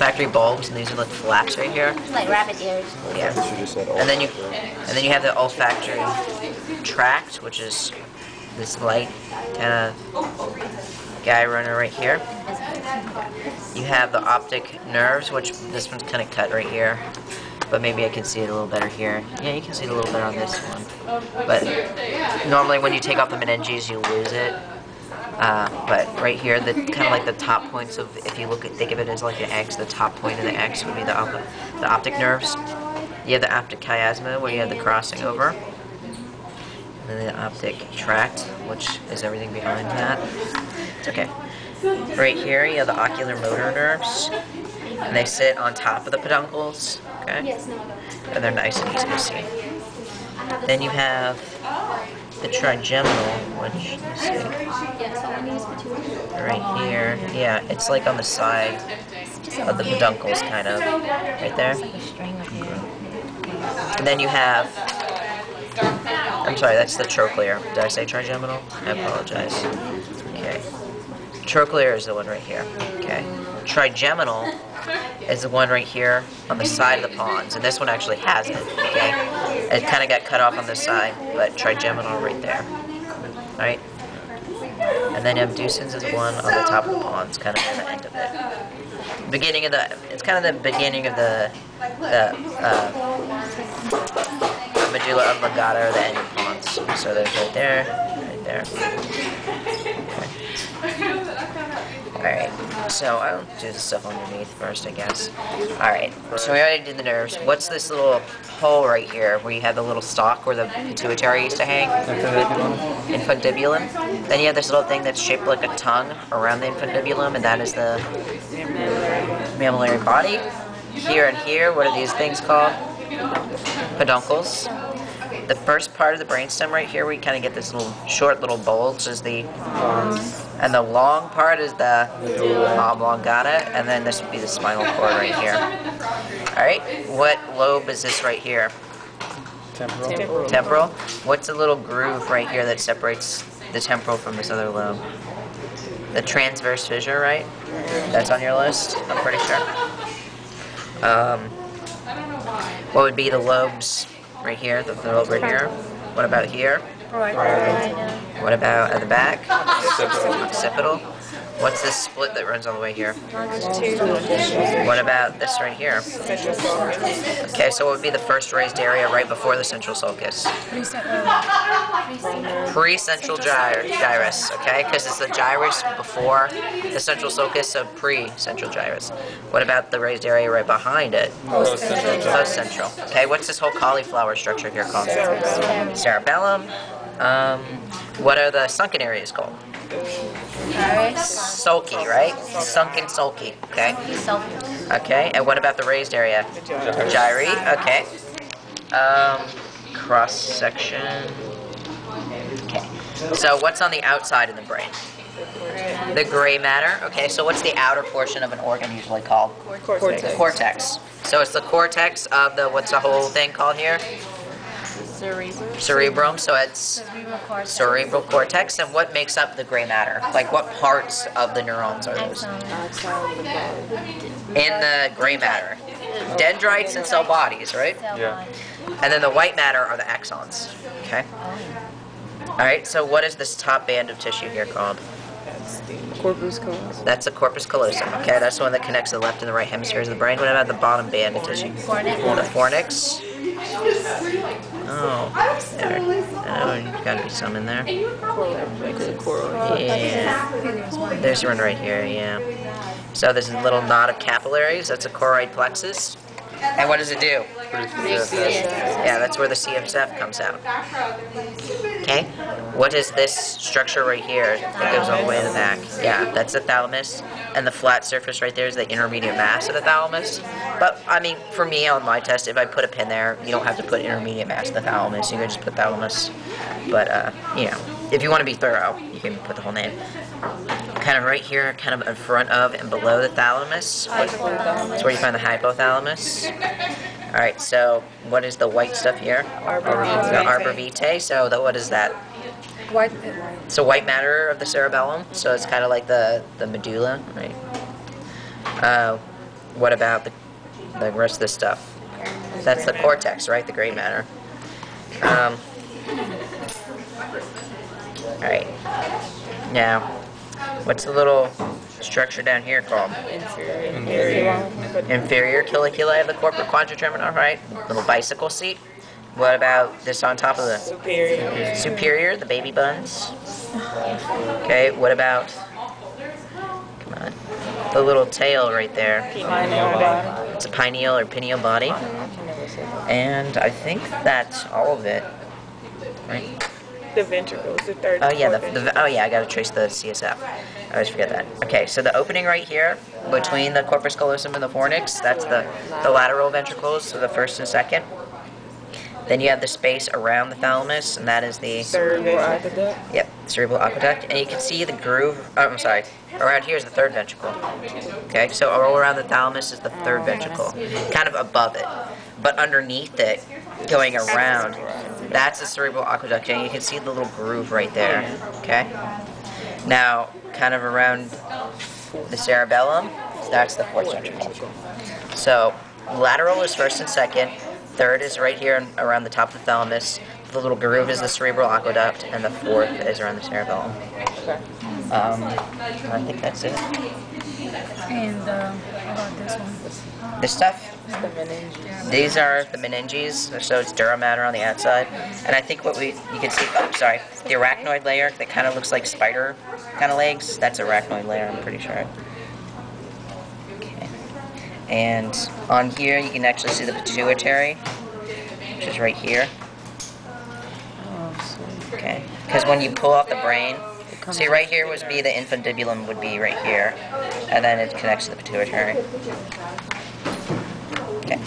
factory bulbs, and these are like flaps right here. Like rabbit ears. Yeah. And then you have the olfactory tract, which is this light kind of guy runner right here. You have the optic nerves, which this one's kind of cut right here, but maybe I can see it a little better here. Yeah, you can see it a little bit on this one. But normally when you take off the meninges, you lose it. But right here, the kind of like the top points of, if you think of it as like an X, the top point of the X would be the optic nerves. You have the optic chiasma, where you have the crossing over. And then the optic tract, which is everything behind that. It's okay. Right here, you have the ocular motor nerves, and they sit on top of the peduncles, okay? And they're nice and easy to see. Then you have the trigeminal, which, you see, right here. Yeah, it's like on the side of the peduncles, kind of, right there. And then you have, I'm sorry, that's the trochlear. Did I say trigeminal? I apologize. Okay. Trochlear is the one right here. Okay. Trigeminal is the one right here on the side of the pons, and this one actually has it. Okay. It kind of got cut off on this side, but trigeminal right there. Right. And then abducens is one on the top of the pons, kind of at the end of it. Beginning of the, it's kind of the beginning of the medulla oblongata, or the end of the pons. So there's right there, right there. Alright, so I'll do the stuff underneath first, I guess. Alright, so we already did the nerves. What's this little hole right here where you have the little stalk where the pituitary used to hang? Infundibulum. Then you have this little thing that's shaped like a tongue around the infundibulum, and that is the mammillary body. Here and here, what are these things called? Peduncles. The first part of the brainstem right here, we kind of get this little short little bulge, is the, and the long part is the oblongata, and then this would be the spinal cord right here. All right, what lobe is this right here? Temporal. Temporal. What's the little groove right here that separates the temporal from this other lobe? The transverse fissure, right? That's on your list, I'm pretty sure. What would be the lobes? Right here, the lobe right here. What about here? What about at the back? Occipital. What's this split that runs all the way here? What about this right here? Okay, so what would be the first raised area right before the central sulcus? Pre-central gyrus, okay? Because it's the gyrus before the central sulcus, so pre-central gyrus. What about the raised area right behind it? Post-central. Okay, what's this whole cauliflower structure here called? Cerebellum. What are the sunken areas called? Sulci, right? Sunken sulci, okay? Okay, and what about the raised area? Gyri, okay. Cross-section. Okay, so what's on the outside of the brain? The gray matter, okay, so what's the outer portion of an organ usually called? Cortex. So it's the cortex of the, what's the whole thing called here? Cerebrum, so it's cerebral cortex. And what makes up the gray matter? Like what parts of the neurons are those? In the gray matter. Dendrites and cell bodies, right? Yeah. And then the white matter are the axons. Okay. Alright, so what is this top band of tissue here called? Corpus callosum. That's the corpus callosum, okay? That's the one that connects the left and the right hemispheres of the brain. What about the bottom band of tissue? The fornix. Oh, there. Oh, there's got to be some in there. Yeah. There's one right here, yeah. So there's a little knot of capillaries. That's a choroid plexus. And what does it do? Yeah, that's where the CSF comes out. Okay? What is this structure right here that goes all the way to the back? Yeah, that's the thalamus. And the flat surface right there is the intermediate mass of the thalamus. But, I mean, for me on my test, if I put a pin there, you don't have to put intermediate mass of the thalamus. You can just put thalamus. But, you know, if you want to be thorough, you can put the whole name. Kind of right here, kind of in front of and below the thalamus. That's where you find the hypothalamus. Alright, so what is the white stuff here? The arbor vitae. So what is that? White. So white matter of the cerebellum. So it's kind of like the medulla, right? what about the rest of this stuff? That's the cortex, right? The gray matter. Alright. Now, what's the little structure down here called? Inferior colliculi of the corpus quadrigeminal, right? Little bicycle seat. What about this on top of the superior, the baby buns? Okay, what about, come on, the little tail right there? It's a pineal or pineal body. And I think that's all of it, right? The ventricles, the third. Oh yeah, oh yeah, I gotta trace the CSF. I always forget that. Okay, so the opening right here between the corpus callosum and the fornix, that's the lateral ventricles, so the first and second. Then you have the space around the thalamus, and that is the cerebral aqueduct. Yep, cerebral aqueduct, and you can see the groove. Oh, I'm sorry. Around here is the third ventricle. Okay, so all around the thalamus is the third ventricle, kind of above it, but underneath it, going around. That's the cerebral aqueduct, and you can see the little groove right there, okay? Now, kind of around the cerebellum, that's the fourth ventricle. So, lateral is first and second, third is right here around the top of the thalamus, the little groove is the cerebral aqueduct, and the fourth is around the cerebellum. I think that's it. And how about this one? This stuff? The meninges. These are the meninges, so it's dura mater on the outside. And I think what you can see, oh, sorry, the arachnoid layer that kind of looks like spider kind of legs, that's arachnoid layer, I'm pretty sure. Okay. And on here, you can actually see the pituitary, which is right here. Okay. Because when you pull off the brain, see right here would be the infundibulum would be right here, and then it connects to the pituitary. Okay.